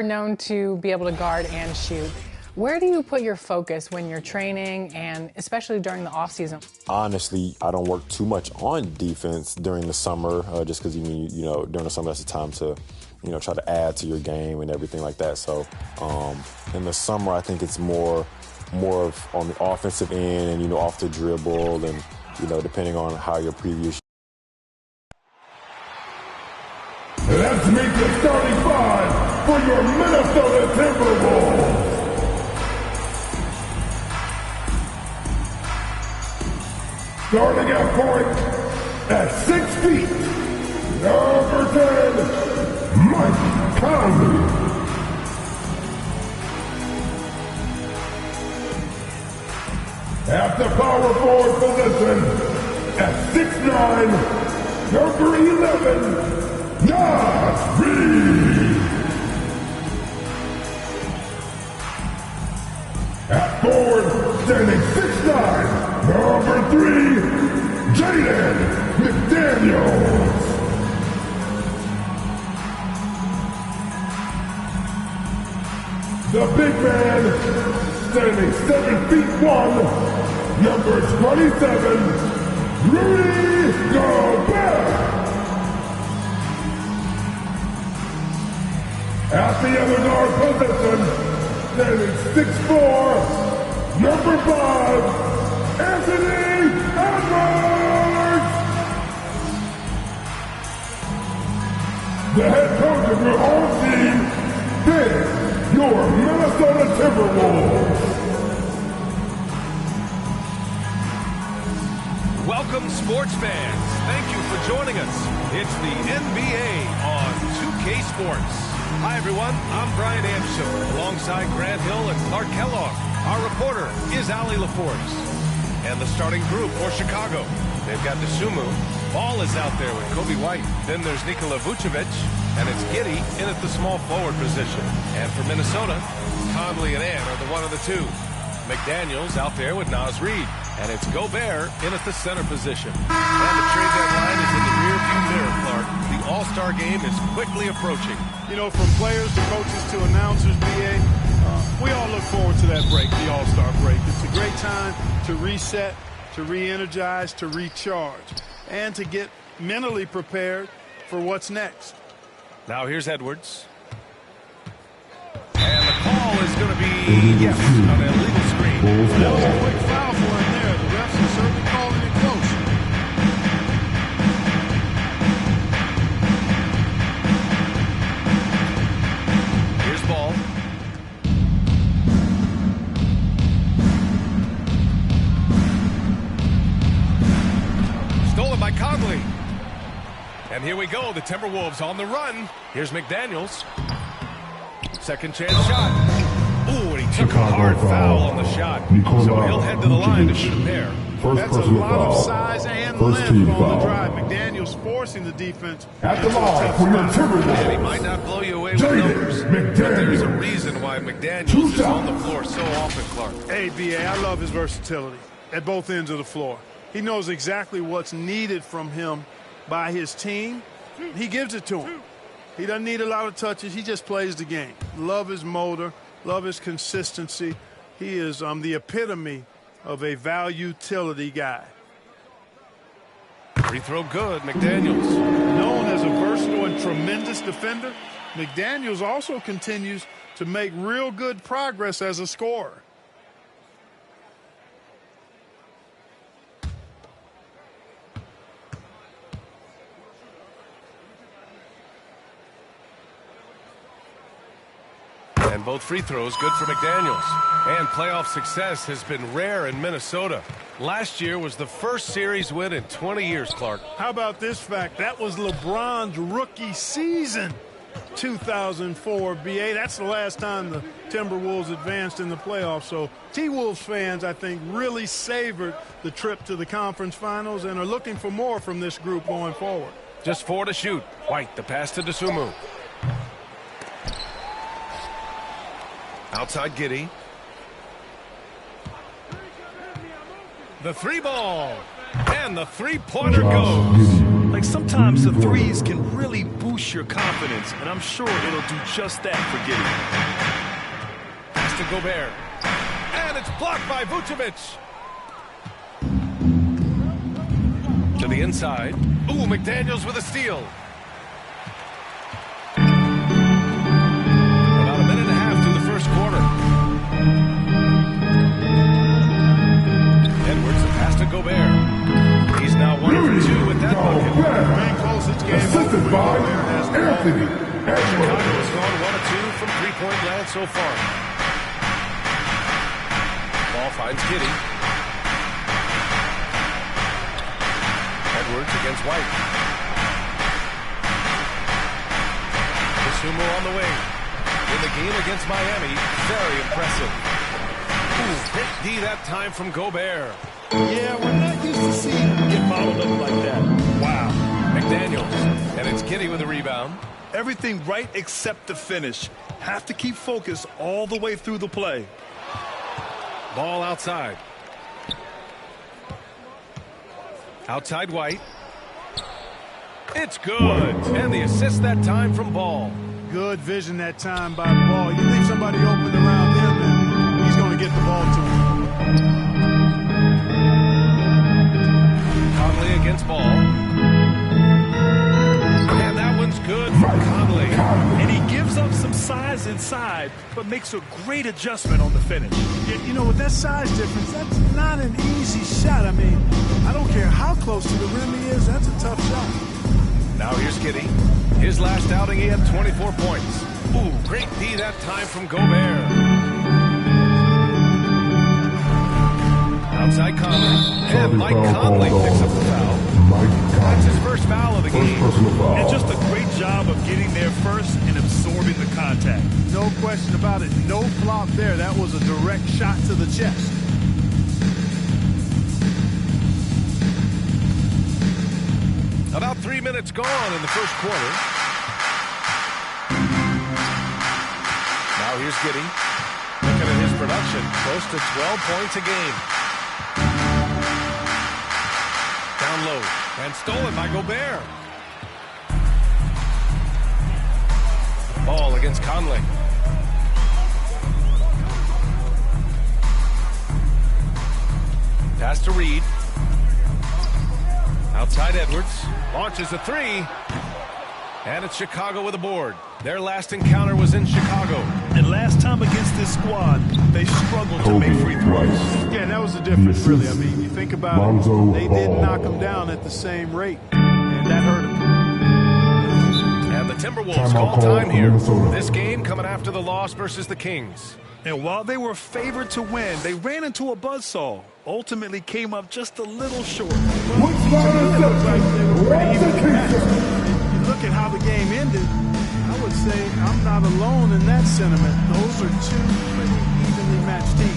Known to be able to guard and shoot. Where do you put your focus when you're training and especially during the off season? Honestly, I don't work too much on defense during the summer, just because during the summer that's the time to, try to add to your game and everything like that. So in the summer, I think it's more of on the offensive end and off the dribble and depending on how your previous. Let's meet the starting five for your Minnesota Timberwolves. Starting at point at 6 feet, number 10, Mike Conley. At the power forward position at 6'9", number 11, Reed. At forward, standing 6'9", number 3, Jaden McDaniels. The big man, standing 7 feet 1, number 27, Rudy Gobert. At the other guard position, standing 6'4", number 5, Anthony Edwards! The head coach of your home team is your Minnesota Timberwolves. Welcome, sports fans. Thank you for joining us. It's the NBA on 2K Sports. Hi, everyone. I'm Brian Amsel, alongside Grant Hill and Clark Kellogg. Our reporter is Allie LaForce. And the starting group for Chicago. They've got Dosunmu. Ball is out there with Kobe White. Then there's Nikola Vucevic. And it's Giddey in at the small forward position. And for Minnesota, Conley and Ant are the one of the two. McDaniels out there with Naz Reid. And it's Gobert in at the center position. And the trade deadline is in the rearview mirror, Clark. The All-Star game is quickly approaching. From players to coaches to announcers, BA, we all look forward to that break, the All-Star break. It's a great time to reset, to re-energize, to recharge, and to get mentally prepared for what's next. Now here's Edwards. And the call is going to be, yes, an illegal screen. That was a quick foul for him there. The refs are certainly calling it close. Here's ball. Stolen by Conley. And here we go, the Timberwolves on the run. Here's McDaniels. Second chance shot. Ooh, and he took a hard foul on the shot. So he'll head to the line to shoot a pair. That's a lot of size and length on the drive. McDaniels forcing the defense. At the line for your Timberwolves. And he might not blow you away with numbers, but there's a reason why McDaniels is on the floor so often, Clark. Hey, B.A., I love his versatility at both ends of the floor. He knows exactly what's needed from him by his team. He gives it to him. He doesn't need a lot of touches. He just plays the game. Love his motor. Love his consistency. He is the epitome of a value-utility guy. Free throw good, McDaniels. Known as a versatile and tremendous defender, McDaniels also continues to make real good progress as a scorer. And both free throws good for McDaniels. And playoff success has been rare in Minnesota. Last year was the first series win in 20 years, Clark. How about this fact? That was LeBron's rookie season, 2004, BA. That's the last time the Timberwolves advanced in the playoffs. So T-Wolves fans, I think, really savored the trip to the conference finals and are looking for more from this group going forward. Just 4 to shoot. White, the pass to Dosunmu. Outside Giddey. The three ball. And the three-pointer goes. Like sometimes the threes can really boost your confidence, and I'm sure it'll do just that for Giddey. Pass to Gobert. And it's blocked by Vucevic. To the inside. Ooh, McDaniels with a steal. About a minute and a half through the first quarter. Edwards, a pass to Gobert. He's now 1 for 2 with that bucket. Man close, it's game Assisted over. by Gobert has the ball. Anthony Chicago Edwards. has gone 1 of 2 from three-point land so far. Ball finds Giddey. Edwards against White. Sumo on the wing. In the game against Miami, very impressive. Ooh, great D that time from Gobert. Yeah, we're not used to seeing him get bottled up like that. Wow. McDaniels. And it's Giddey with the rebound. Everything right except the finish. Have to keep focused all the way through the play. Ball outside. Outside White. It's good. And the assist that time from Ball. Good vision that time by Ball. You leave somebody open around him, and he's going to get the ball to him. Conley against Ball. And that one's good for Conley. And he gives up some size inside, but makes a great adjustment on the finish. You know, with that size difference, that's not an easy shot. I mean, I don't care how close to the rim he is. That's a tough shot. Now here's Giddey. His last outing, he had 24 points. Ooh, great D that time from Gobert. Outside Conley. And Mike Conley picks up the foul. That's his first foul of the game. And just a great job of getting there first and absorbing the contact. No question about it. No flop there. That was a direct shot to the chest. About 3 minutes gone in the first quarter. Now here's Giddey. Looking at his production, close to 12 points a game. Down low, and stolen by Gobert. Ball against Conley. Pass to Reed. Outside Edwards. Launches a three. And it's Chicago with a board. Their last encounter was in Chicago. And last time against this squad, they struggled to make free throws. Yeah, that was the difference, really. I mean, you think about it, they didn't knock him down at the same rate, and that hurt him. And the Timberwolves call time here. This game coming after the loss versus the Kings. And while they were favored to win, they ran into a buzzsaw. Ultimately came up just a little short. You look at how the game ended, I would say I'm not alone in that sentiment. Those are two pretty evenly matched teams.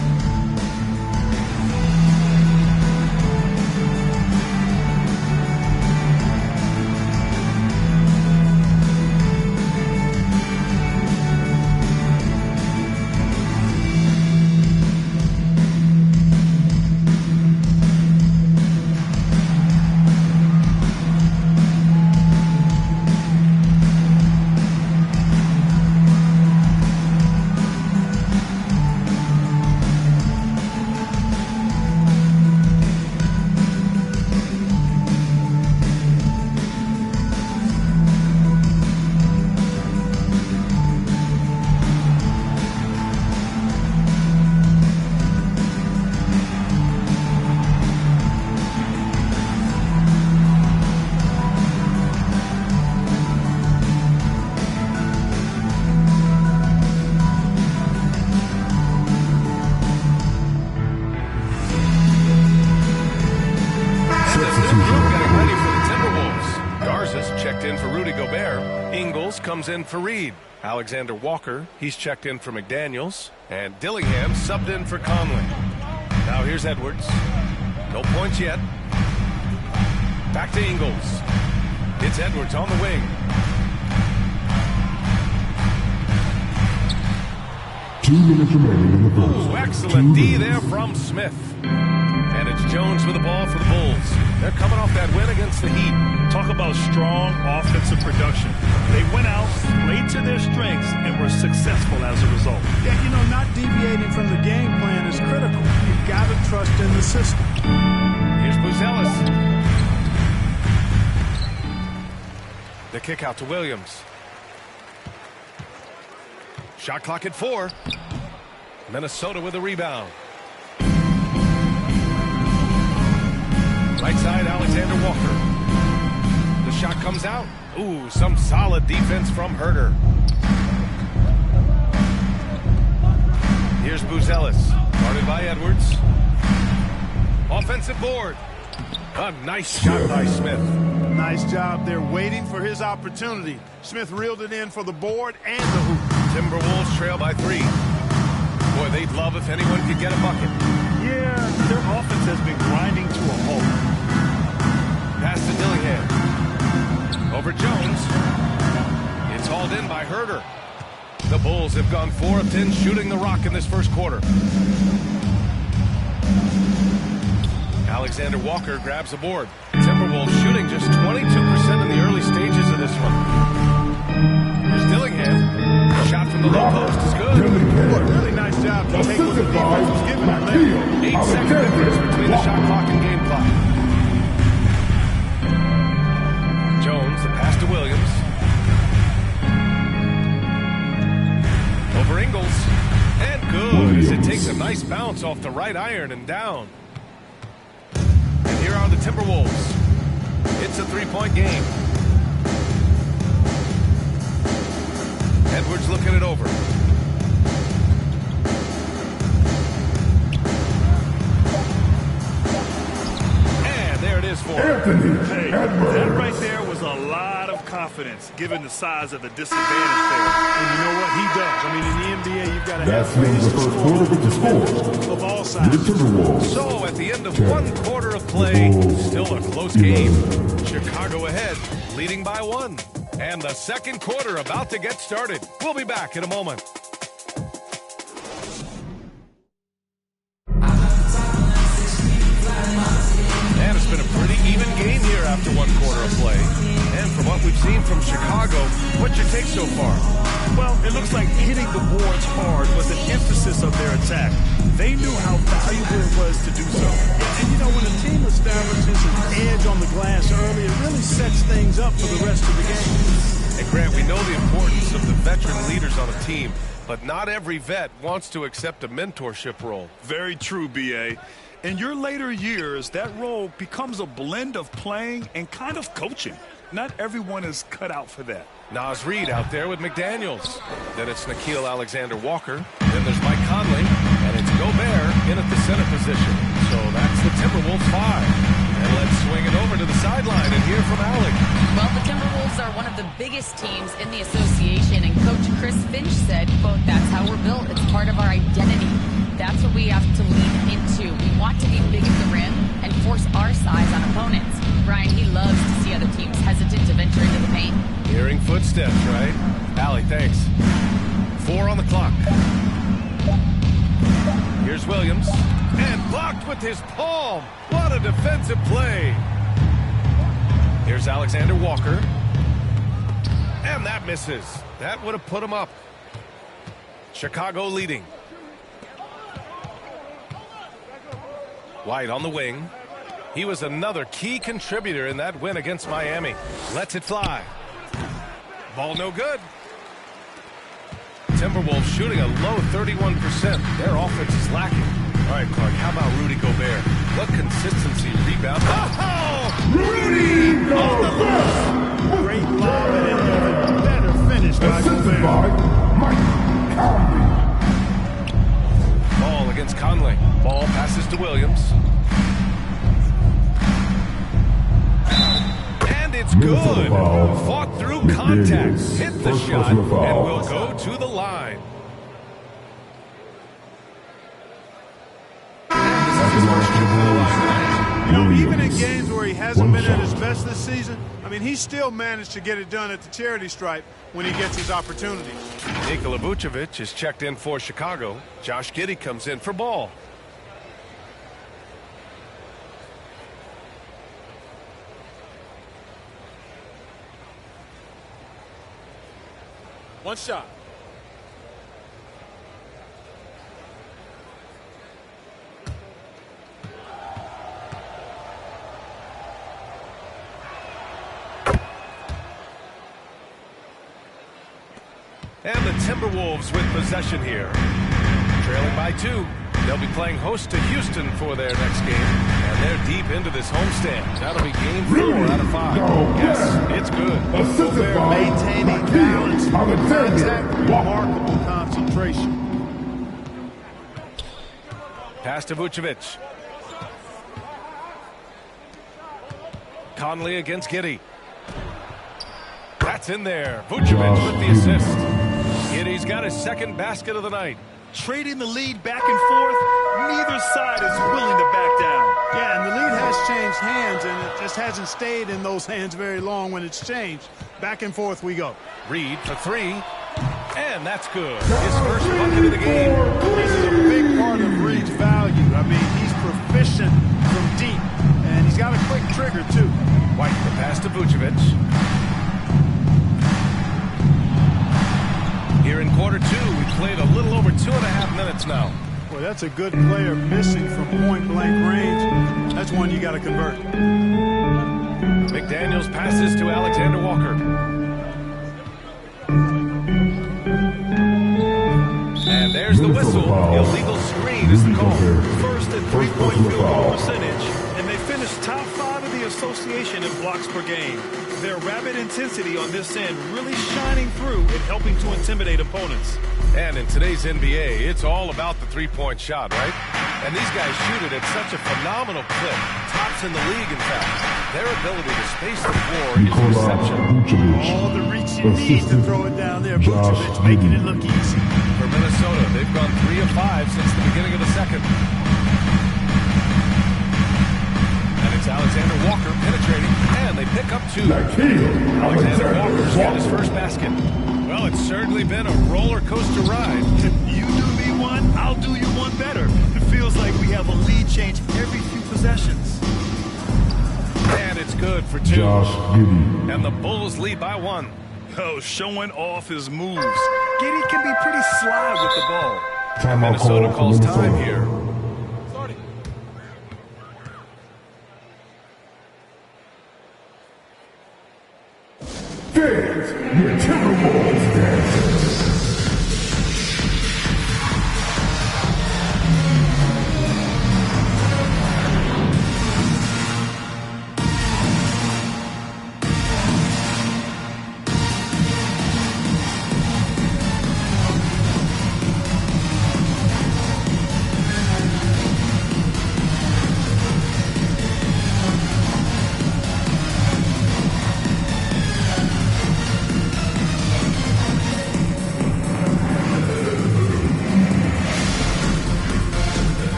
Comes in for Reed. Alexander Walker, he's checked in for McDaniels. And Dillingham subbed in for Conley. Now here's Edwards. No points yet. Back to Ingles. It's Edwards on the wing. Two minutes remaining in the first. Ooh, excellent D there from Smith. And It's Jones with the ball for the Bulls. They're coming off that win against the Heat. Talk about strong offensive production. They went out, played to their strengths, and were successful as a result. Yeah, you know, not deviating from the game plan is critical. You've got to trust in the system. Here's Buzelis. The kick out to Williams. Shot clock at 4. Minnesota with a rebound. Right side, Alexander Walker. The shot comes out. Ooh, some solid defense from Herter. Here's Buzelis, guarded by Edwards. Offensive board. A nice shot by Smith. Nice job. They're waiting for his opportunity. Smith reeled it in for the board and the hoop. Timberwolves trail by 3. Boy, they'd love if anyone could get a bucket. Yeah, their offense has been grinding to a halt. Pass to Dillingham. Over Jones. It's hauled in by Herter. The Bulls have gone 4 of 10 shooting the rock in this first quarter. Alexander Walker grabs a board. Timberwolves shooting just 22% in the early stages of this one. Here's Dillingham. A shot from the low post is good. Boy, really nice job to take what the defense was giving him there. 8-second difference between the shot clock and game clock. Jones, the pass to Williams. Over Ingles. And good as it takes a nice bounce off the right iron and down. And here are the Timberwolves. It's a 3-point game. Edwards looking it over. And there it is for him. Hey, that right there was a lot of confidence, given the size of the disadvantage there. And you know what? He does. I mean, in the NBA, you've got to have ways to score of all sizes. So at the end of 1 quarter of play, still a close game. Chicago ahead, leading by 1. And the second quarter about to get started. We'll be back in a moment. And it's been a pretty even game here after 1 quarter of play. And from what we've seen from Chicago, what's your take so far? Well, it looks like hitting the boards hard was an emphasis of their attack. They knew how valuable it was to do so. And you know, when a team establishes an edge on the glass early, it really sets things up for the rest of the game. And Grant, we know the importance of the veteran leaders on a team, but not every vet wants to accept a mentorship role. Very true, B.A. In your later years, that role becomes a blend of playing and kind of coaching. Not everyone is cut out for that. Nas Reed out there with McDaniels. Then it's Nickeil Alexander-Walker. Then there's Mike Conley. And it's Gobert in at the center position. So that's the Timberwolves 5. And let's swing it over to the sideline and hear from Alec. Well, the Timberwolves are one of the biggest teams in the association. And Coach Chris Finch said, quote, "That's how we're built. It's part of our identity. That's what we have to lean into. We want to be big at the rim and force our size on opponents." Brian, he loves to see other teams hesitant to venture into the paint. Hearing footsteps, right? Allie, thanks. 4 on the clock. Here's Williams. And blocked with his palm. What a defensive play. Here's Alexander Walker. And that misses. That would have put him up. Chicago leading. White on the wing. He was another key contributor in that win against Miami. Lets it fly. Ball no good. Timberwolves shooting a low 31%. Their offense is lacking. All right, Clark, how about Rudy Gobert? What consistency, rebound. Oh! Rudy Gobert! Great lob and an even better finish by Assisted Gobert. by Mike Conley. Ball against Conley. Ball passes to Williams. And it's good. Fought through contact. Hit the shot and will go to the line. You know, even in games where he hasn't been at his best this season, I mean, he still managed to get it done at the charity stripe when he gets his opportunities. Nikola Vucevic is checked in for Chicago. Josh Giddey comes in for Ball. One shot. And the Timberwolves with possession here. Trailing by 2. They'll be playing host to Houston for their next game. And they're deep into this homestand. That'll be game 4 out of 5. Yes, it's good. Assisted by maintaining balance, contact, remarkable concentration. Pass to Vucevic. Conley against Giddey. That's in there. Vucevic with the assist. Giddey's got his second basket of the night. Trading the lead back and forth, neither side is willing to back down. Yeah, and the lead has changed hands, and it just hasn't stayed in those hands very long when it's changed. Back and forth we go. Reed for 3. And that's good. His first bucket of the game. This is a big part of Reed's value. I mean, he's proficient from deep, and he's got a quick trigger, too. White the pass to Vucevic. Here in quarter 2, we played a little over 2.5 minutes now. Boy, that's a good player missing from point-blank range. That's one you got to convert. McDaniels passes to Alexander Walker. And there's the whistle. Illegal screen is the call. First and three-point field goal percentage, and they finished top 5 of the association in blocks per game. Their rapid intensity on this end really shining through and helping to intimidate opponents. And in today's NBA, it's all about the three-point shot, right? And these guys shoot it at such a phenomenal clip. Tops in the league, in fact. Their ability to space the floor is exceptional. All the reach you need to throw it down there. Vucevic making it look easy. For Minnesota, they've gone 3 of 5 since the beginning of the second. And it's Alexander Walker penetrating, and they pick up 2. Alexander Walker's got his first basket. Well, it's certainly been a roller coaster ride. You do me one, I'll do you one better. It feels like we have a lead change every few possessions. And it's good for 2. And the Bulls lead by 1. Oh, showing off his moves. Giddey can be pretty sly with the ball. And Minnesota calls time here. Fans, your Timberwolves dance.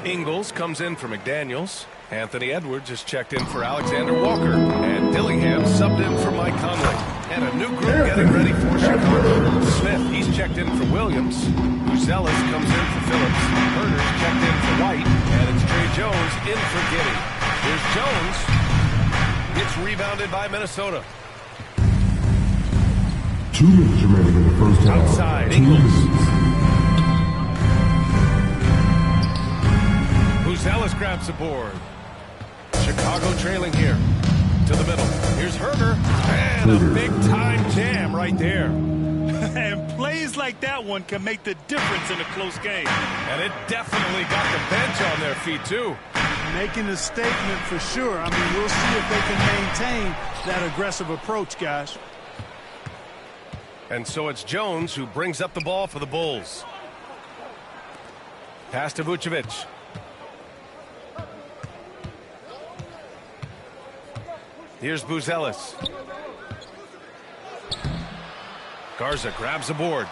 Ingles comes in for McDaniels. Anthony Edwards is checked in for Alexander Walker. And Dillingham subbed in for Mike Conley. And a new group getting ready for Chicago. Smith, he's checked in for Williams. Uzelis comes in for Phillips. Herder's checked in for White. And it's Trey Jones in for Giddey. Here's Jones. It's rebounded by Minnesota. 2 minutes remaining in the first half. Outside, Ingles. Uzelis grabs the board. Chicago trailing here. To the middle. Here's Herder. And a big-time jam right there. And plays like that one can make the difference in a close game. And it definitely got the bench on their feet, too. Making a statement for sure. I mean, we'll see if they can maintain that aggressive approach, guys. And so it's Jones who brings up the ball for the Bulls. Pass to Vucevic. Here's Buzelis. Garza grabs the board.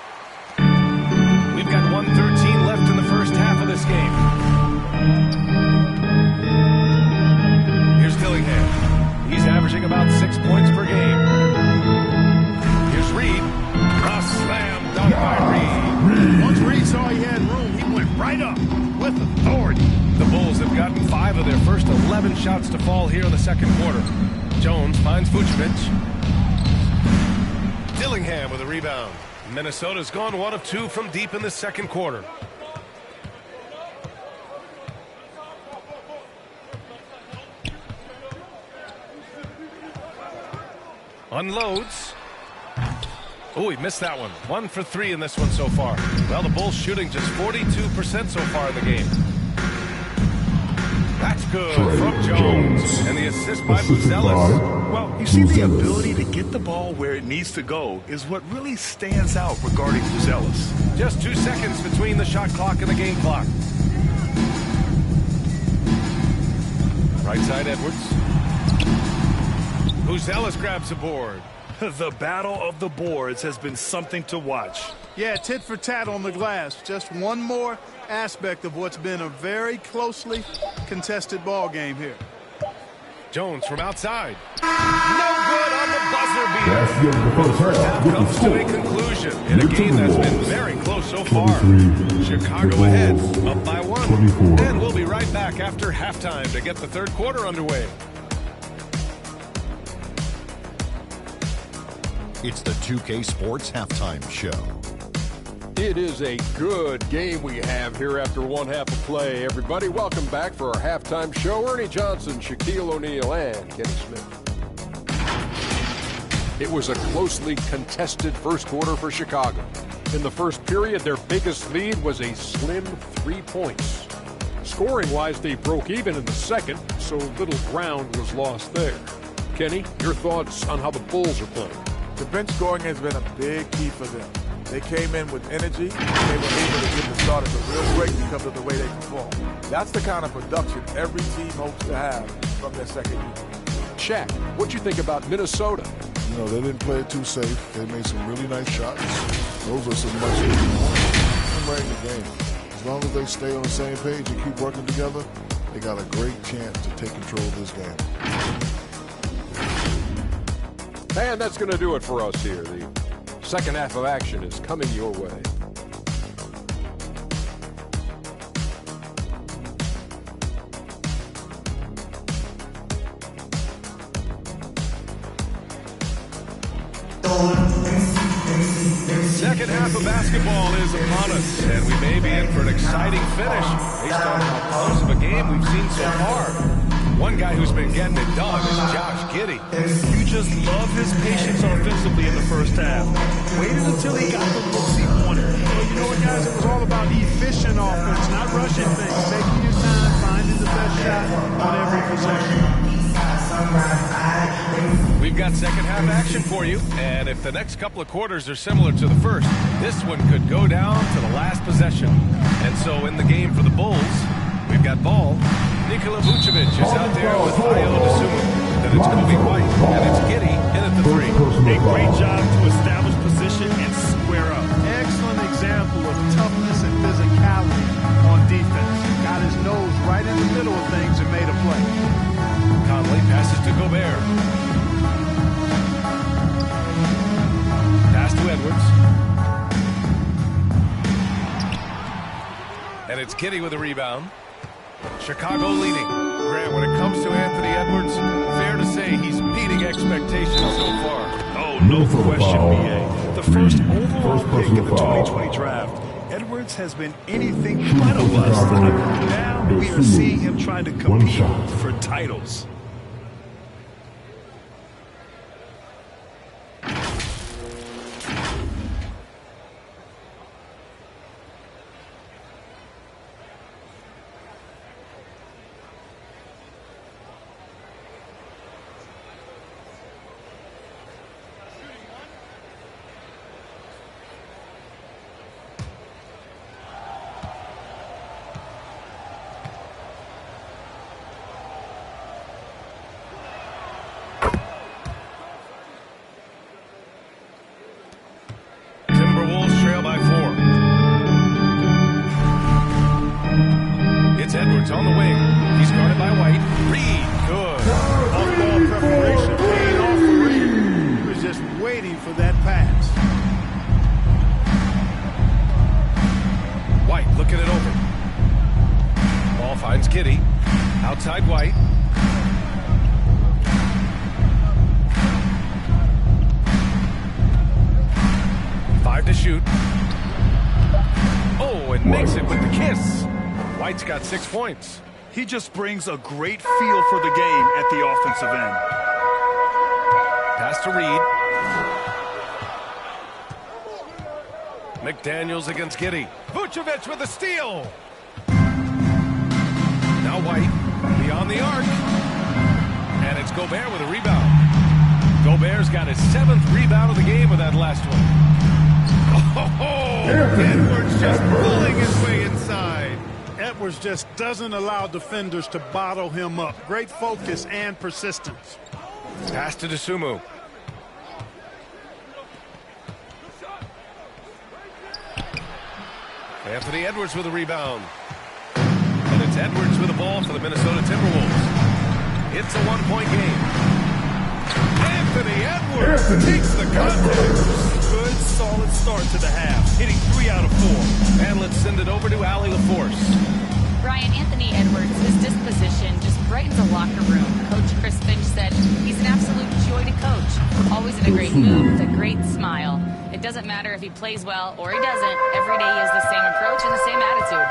We've got 1:13 left in the first half of this game. Here's Dillingham. He's averaging about 6 points per game. Here's Reed. A slam dunk by Reed. Once Reed saw he had room, he went right up with authority. The Bulls have gotten 5 of their first 11 shots to fall here in the second quarter. Jones finds Vucevic. Dillingham with a rebound. Minnesota's gone 1 of 2 from deep in the second quarter. Unloads. Oh, he missed that one. 1 for 3 in this one so far. Well, the Bulls shooting just 42% so far in the game. That's good from Jones. And the assist by Buzelis. Well, you see, the ability to get the ball where it needs to go is what really stands out regarding Buzelis. Just 2 seconds between the shot clock and the game clock. Right side, Edwards. Buzelis grabs the board. The battle of the boards has been something to watch. Yeah, tit for tat on the glass. Just one more aspect of what's been a very closely contested ball game here. Jones from outside. No good on the buzzer beater. The first half comes to a conclusion in a game that's been very close so far. Chicago ahead, up by 1. And we'll be right back after halftime to get the third quarter underway. It's the 2K Sports Halftime Show. It is a good game we have here after one half of play. Everybody, welcome back for our halftime show. Ernie Johnson, Shaquille O'Neal, and Kenny Smith. It was a closely contested first quarter for Chicago. In the first period, their biggest lead was a slim 3 points. Scoring-wise, they broke even in the second, so little ground was lost there. Kenny, your thoughts on how the Bulls are playing? The bench scoring has been a big key for them. They came in with energy. They were able to give the starters a real break because of the way they perform. That's the kind of production every team hopes to have from their second unit. Shaq, what do you think about Minnesota? You know, they didn't play it too safe. They made some really nice shots. Those are some much needed points. Right in the game. As long as they stay on the same page and keep working together, they got a great chance to take control of this game. And that's going to do it for us here. The second half of action is coming your way. Second half of basketball is upon us, and we may be in for an exciting finish based on how close of a game we've seen so far. One guy who's been getting it done is Josh Giddey. You just love his patience offensively in the first half. Waited until he got the looks he wanted. Well, you know what, guys? It was all about efficient offense, not rushing things. Taking your time, finding the best shot on every possession. We've got second half action for you, and if the next couple of quarters are similar to the first, this one could go down to the last possession. And so in the game for the Bulls, we've got ball. Nikola Vucevic is out there with Ayo Dosunmu. Then it's Kobe White, and it's Giddey in at the 3. A great job to establish position and square up. Excellent example of toughness and physicality on defense. Got his nose right in the middle of things and made a play. Conley passes to Gobert. Pass to Edwards. And it's Giddey with a rebound. Chicago leading. Grant, when it comes to Anthony Edwards, fair to say he's meeting expectations so far. Oh, no question, B.A. The first overall pick in the 2020 draft. Edwards has been anything but a bust. Now we are seeing him trying to compete for titles. Edwards on the wing. He's guarded by White. Reed, good. Off-ball preparation paying off for Reed. He was just waiting for that pass. White looking it over. Ball finds Giddey. Outside White. Five to shoot. Oh, and makes it with the kiss. White's got 6 points. He just brings a great feel for the game at the offensive end. Pass to Reed. McDaniels against Giddey. Vucevic with a steal. Now White beyond the arc. And it's Gobert with a rebound. Gobert's got his 7th rebound of the game with that last one. Oh, Edwards just pulling his way inside. Edwards just doesn't allow defenders to bottle him up. Great focus and persistence. Pass to Dosunmu. Anthony Edwards with a rebound. And it's Edwards with the ball for the Minnesota Timberwolves. It's a 1-point game. Anthony Edwards takes the contest. Good, solid start to the half, hitting 3 out of 4. And let's send it over to Allie LaForce. Brian, Anthony Edwards, his disposition just brightens the locker room. Coach Chris Finch said he's an absolute joy to coach. Always in a great mood with a great smile. It doesn't matter if he plays well or he doesn't. Every day he has the same approach and the same attitude.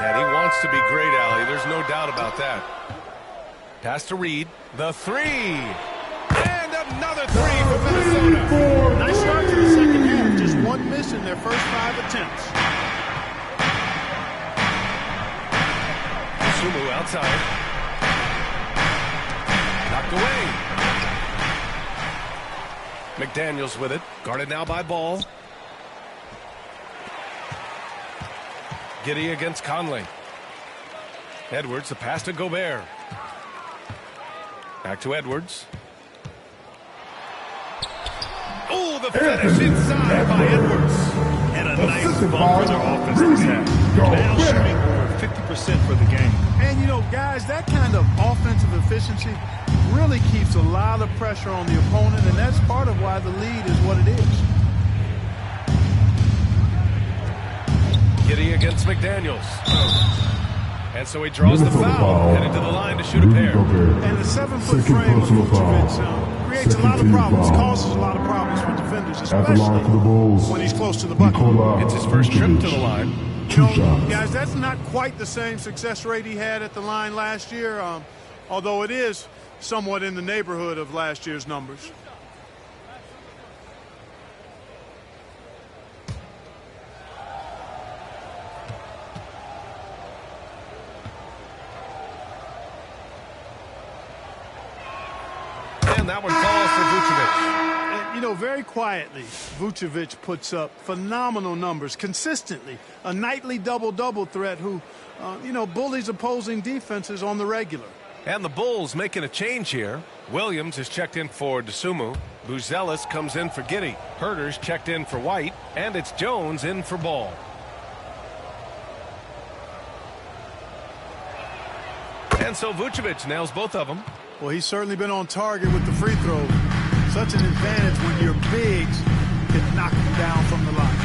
And he wants to be great, Allie. There's no doubt about that. Pass to Reed. The 3. And another 3 for Minnesota. Nice start to the second half. Just 1 miss in their first 5 attempts. Sumu outside. Knocked away. McDaniels with it. Guarded now by Ball. Giddey against Conley. Edwards, the pass to Gobert. Back to Edwards. Oh, the finish inside by Edwards. And a nice bump for their offensive attack. Now shooting over 50% for the game. And, you know, guys, that kind of offensive efficiency really keeps a lot of pressure on the opponent, and that's part of why the lead is what it is. Giddey against McDaniels. And so he draws the foul, headed to the line to shoot a pair. And the 7-foot frame of Vucevic creates a lot of problems, causes a lot of problems for defenders, especially when he's close to the bucket. It's his first trip to the line. You know, guys, that's not quite the same success rate he had at the line last year, although it is somewhat in the neighborhood of last year's numbers. And that one falls for Vucevic. And, you know, very quietly, Vucevic puts up phenomenal numbers consistently. A nightly double-double threat who, you know, bullies opposing defenses on the regular. And the Bulls making a change here. Williams is checked in for Dosunmu. Buzelis comes in for Giddey. Herter's checked in for White. And it's Jones in for Ball. And so Vucevic nails both of them. Well, he's certainly been on target with the free throw. Such an advantage when your bigs can knock him down from the line.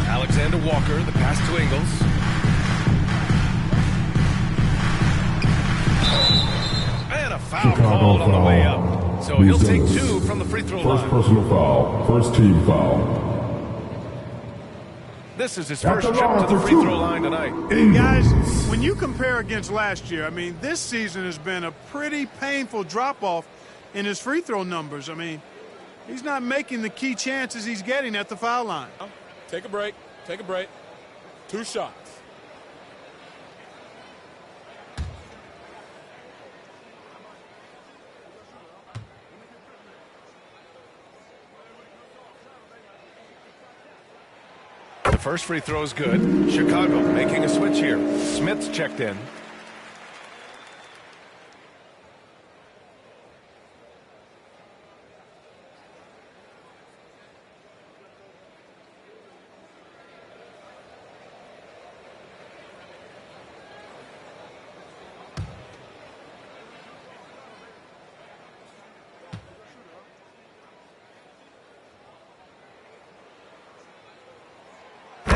Alexander Walker, the pass to Ingles. And a foul called on the way up. So he'll take 2 from the free throw line. First personal foul. First team foul. This is his first trip to the free throw line tonight. Guys, when you compare against last year, I mean, this season has been a pretty painful drop-off in his free throw numbers. I mean, he's not making the key chances he's getting at the foul line. Take a break. Take a break. 2 shots. The first free throw is good. Chicago making a switch here. Smith's checked in.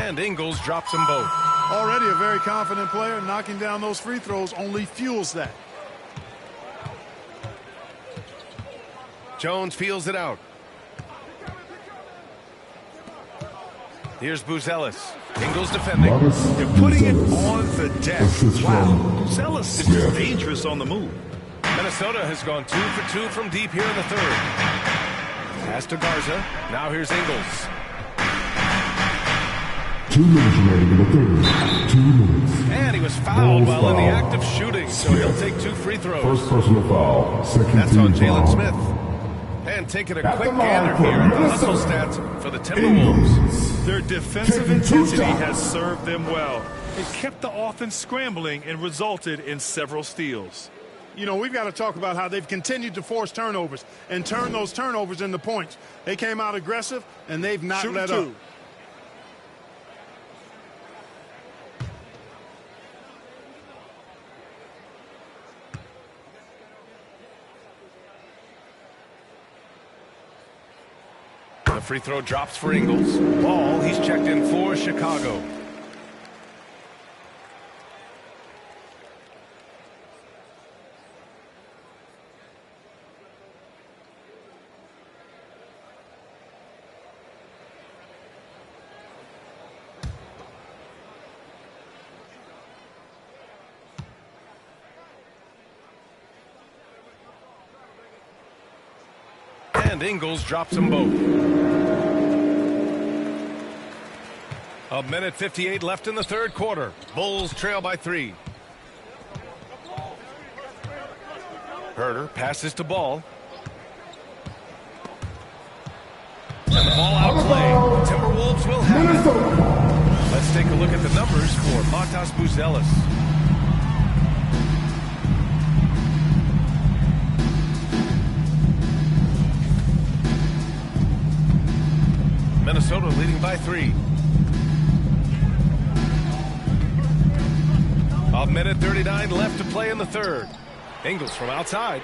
And Ingles drops them both. Already a very confident player. Knocking down those free throws only fuels that. Jones feels it out. Here's Buzelis. Ingles defending. They're putting it on the deck. Wow. Buzelis is just dangerous on the move. Minnesota has gone 2 for 2 from deep here in the third. Pass to Garza. Now here's Ingles. 2 minutes remaining in the third. 2 minutes. And he was fouled Bulls while in the foul. act of shooting, so he'll take 2 free throws. First personal foul. Second That's team on Jalen foul. Smith. And taking a At quick the line gander for here at the Minnesota. hustle stats for the Timberwolves. Their defensive intensity has served them well. It kept the offense scrambling and resulted in several steals. You know, we've got to talk about how they've continued to force turnovers and turn those turnovers into points. They came out aggressive, and they've not let up. The free throw drops for Ingles. Ball, he's checked in for Chicago. And Ingles drops them both. 1:58 left in the third quarter. Bulls trail by 3. Herter passes to Ball. And the ball outplay. The Timberwolves will have it. Let's take a look at the numbers for Matas Buzelis. Minnesota leading by 3. 1:39 left to play in the third. Ingles from outside.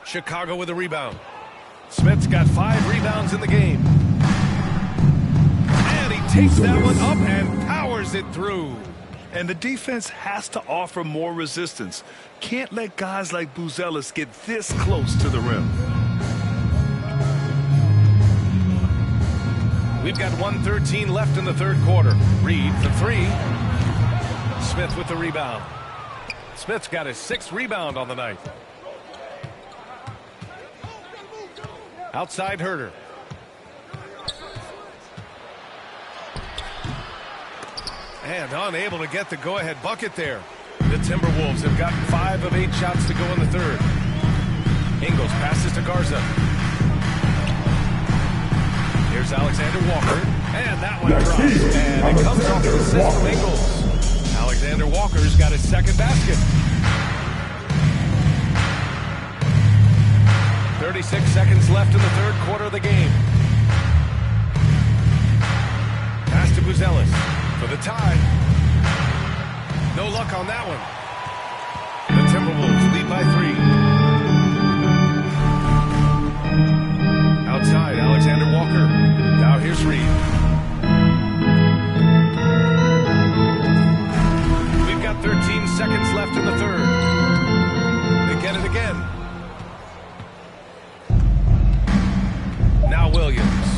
Chicago with a rebound. Smith's got 5 rebounds in the game. And he takes that one up and powers it through. And the defense has to offer more resistance. Can't let guys like Buzelis get this close to the rim. We've got 1:13 left in the third quarter. Reed for 3. Smith with the rebound. Smith's got his 6th rebound on the night. Outside Herter. And unable to get the go-ahead bucket there. The Timberwolves have gotten 5 of 8 shots to go in the third. Ingles passes to Garza. Here's Alexander Walker. And that one drops. And it comes off the assist from Ingles. Alexander Walker's got his 2nd basket. 36 seconds left in the third quarter of the game. Pass to Buzelis for the tie. No luck on that one. The Timberwolves lead by 3. Outside, Alexander Walker. Now here's Reed. We've got 13 seconds left in the third. They get it again. Now Williams.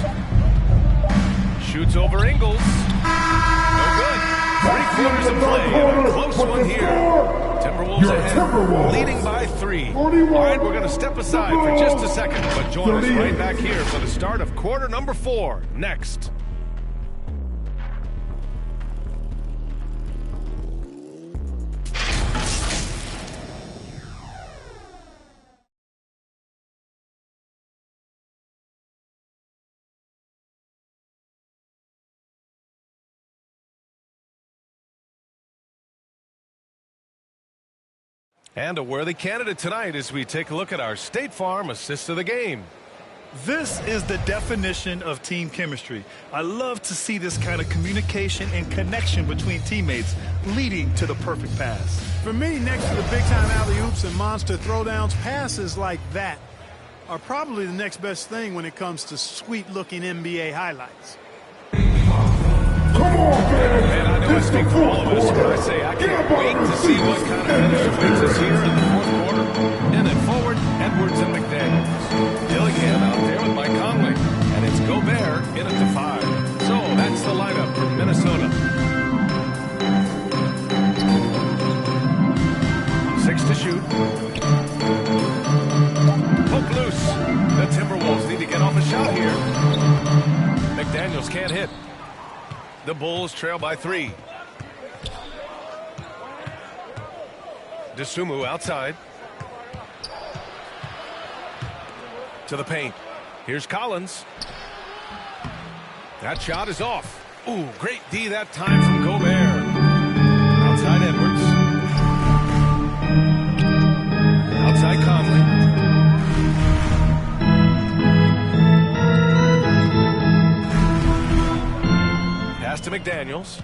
Shoots over Ingles. No good. 3/4 of play. And a close one here. Timberwolves ahead, leading by 3. All right, we're going to step aside for just a second, but join us right back here for the start of quarter number 4 next. And a worthy candidate tonight as we take a look at our State Farm assist of the game. This is the definition of team chemistry. I love to see this kind of communication and connection between teammates leading to the perfect pass. For me, next to the big-time alley-oops and monster throwdowns, passes like that are probably the next best thing when it comes to sweet-looking NBA highlights. And I know I speak for all of us when I say I can't wait to see what kind of finish awaits us here in the fourth quarter. And then forward, Edwards and McDaniels. Dillingham out there with Mike Conley. And it's Gobert in at the 5. So that's the lineup for Minnesota. 6 to shoot. Poke loose. The Timberwolves need to get off a shot here. McDaniels can't hit. The Bulls trail by 3. DeSumo outside. To the paint. Here's Collins. That shot is off. Ooh, great D that time from Gobert. Outside Edwards. Outside Conley. Pass to McDaniels.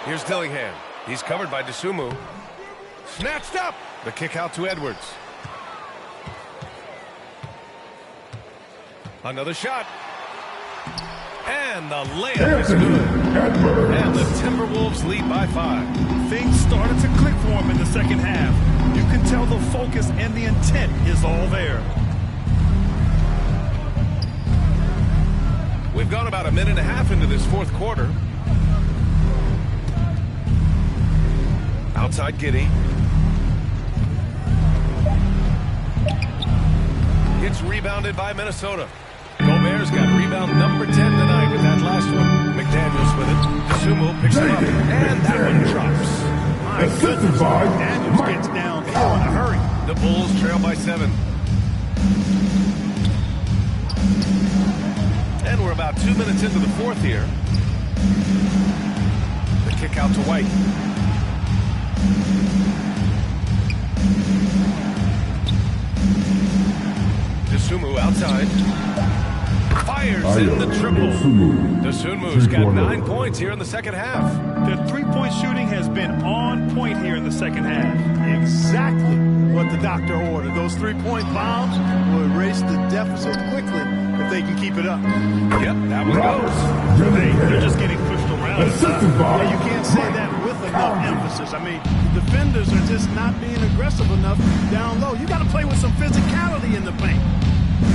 Here's Dillingham. He's covered by DeSumo. Snatched up. The kick out to Edwards. Another shot. And the layup is good. And the Timberwolves lead by 5. Things started to click for him in the second half. You can tell the focus and the intent is all there. We've gone about a minute and a half into this fourth quarter. Outside Giddey. It's rebounded by Minnesota. Gobert's got rebound number 10 tonight with that last one. McDaniels with it. DeSumo picks it up. And that one drops. My goodness, McDaniels gets down in a hurry. The Bulls trail by 7. And we're about 2 minutes into the fourth here. The kick out to White. DeSumo outside. Fires in the triple. DeSumu's got 9 points here in the second half. Their three-point shooting has been on point here in the second half. Exactly what the doctor ordered. Those three-point bombs will erase the deficit quickly if they can keep it up. Yep, that one goes. They're just getting pushed around. Yeah, you can't say that with enough emphasis. I mean, defenders are just not being aggressive enough down low. You got to play with some physicality in the paint.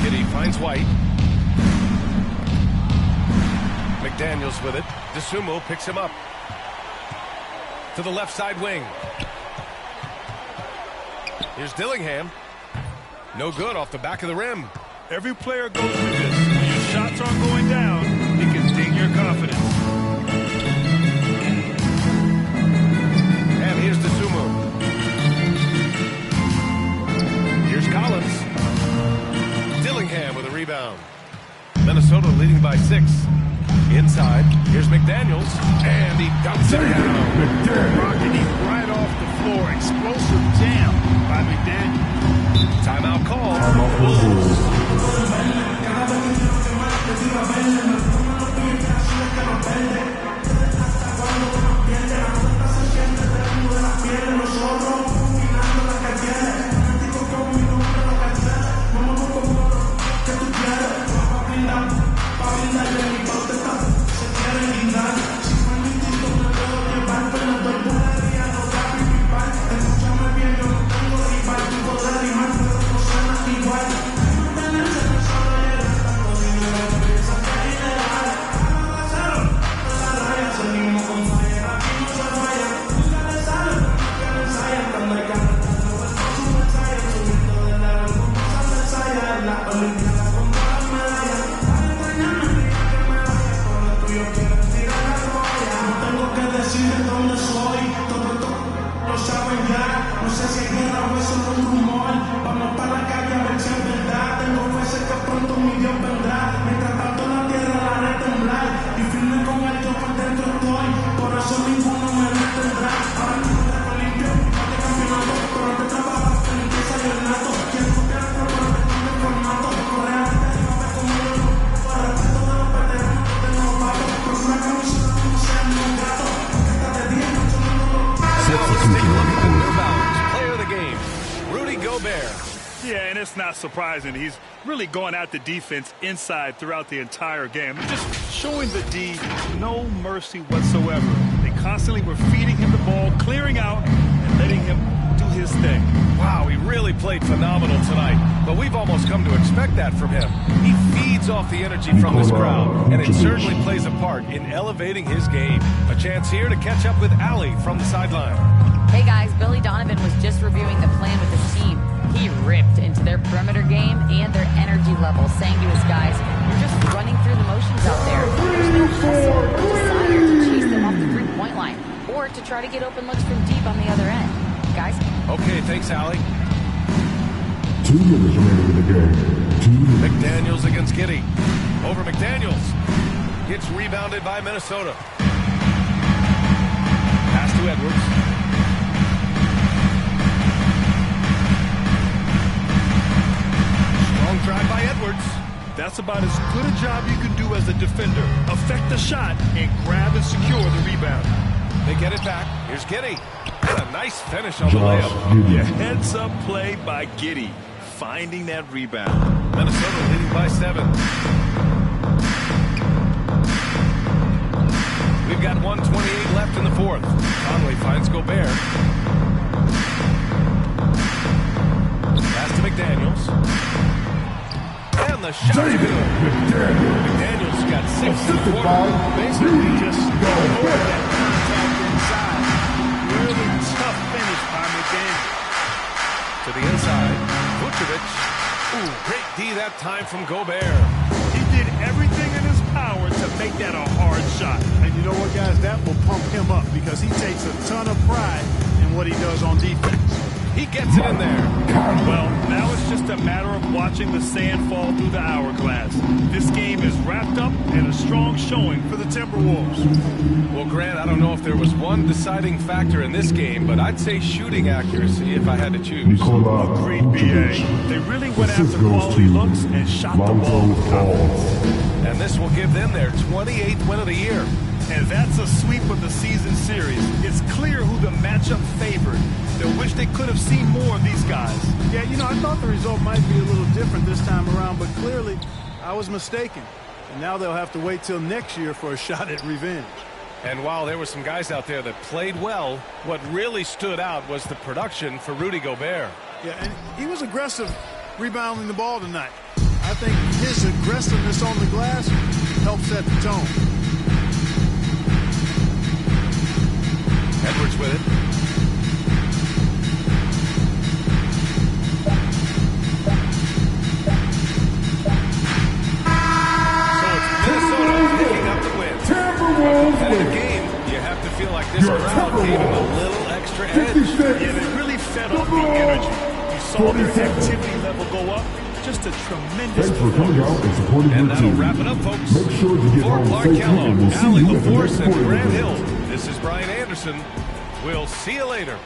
Giddey finds White. McDaniels with it. DeSumo picks him up. To the left side wing. Here's Dillingham. No good off the back of the rim. Every player goes through this. When your shots aren't going down, it can ding your confidence. And here's DeSumo. Here's Collins. Dillingham with a rebound. Minnesota leading by 6. Inside, here's McDaniels, and he dumps it down. Rocking him right off the floor. Explosive jam by McDaniels. Timeout call. Yeah, and it's not surprising. He's really going at the defense inside throughout the entire game. Just showing the D no mercy whatsoever. They constantly were feeding him the ball, clearing out, and letting him do his thing. Wow, he really played phenomenal tonight, but we've almost come to expect that from him. He feeds off the energy from this crowd, and it certainly plays a part in elevating his game. A chance here to catch up with Allie from the sideline. Hey guys, Billy Donovan was just reviewing the plan with his team. He ripped into their perimeter game and their energy level, saying to his guys, "You're just running through the motions out there. There's no hustle or desire to chase them off the three-point line or to try to get open looks from deep on the other end." Guys? Okay, thanks, Allie. 2 minutes remaining in the game. 2 minutes. McDaniels against Giddey. Over McDaniels. Gets rebounded by Minnesota. Pass to Edwards. Strong drive by Edwards. That's about as good a job you can do as a defender. Affect the shot and grab and secure the rebound. They get it back. Here's Giddey. What a nice finish on the layup. Yeah, heads-up play by Giddey, finding that rebound. Minnesota leading by 7. We've got 1:28 left in the fourth. Conley finds Gobert. Pass to McDaniels. And the shot is good. McDaniels got 6 in the quarter. Basically just avoid that contact inside. Really tough finish by McDaniels. To the inside. Vucevic. Ooh, great D that time from Gobert. He did everything in his power to make that a hard shot. And you know what, guys? That will pump him up because he takes a ton of pride in what he does on defense. He gets it in there. Well, now it's just a matter of watching the sand fall through the hourglass. This game is wrapped up and a strong showing for the Timberwolves. Well, Grant, I don't know if there was one deciding factor in this game, but I'd say shooting accuracy if I had to choose. Agreed, BA. They really went after quality looks and shot the ball with confidence. And this will give them their 28th win of the year. And that's a sweep of the season series. It's clear who the matchup favored. They wish they could have seen more of these guys. Yeah, you know, I thought the result might be a little different this time around, but clearly I was mistaken. And now they'll have to wait till next year for a shot at revenge. And while there were some guys out there that played well, what really stood out was the production for Rudy Gobert. Yeah, and he was aggressive rebounding the ball tonight. I think his aggressiveness on the glass helped set the tone. Edwards with it. So it's Minnesota picking up the win. Competitive game. You have to feel like this crowd gave him a little extra edge. Yeah, they really fed off the energy. You saw their activity level go up. Just a tremendous performance. And that'll wrap it up, folks. For Clark Kellogg, Allie LaForce, and Grant Hill, this is Brian Anderson. We'll see you later.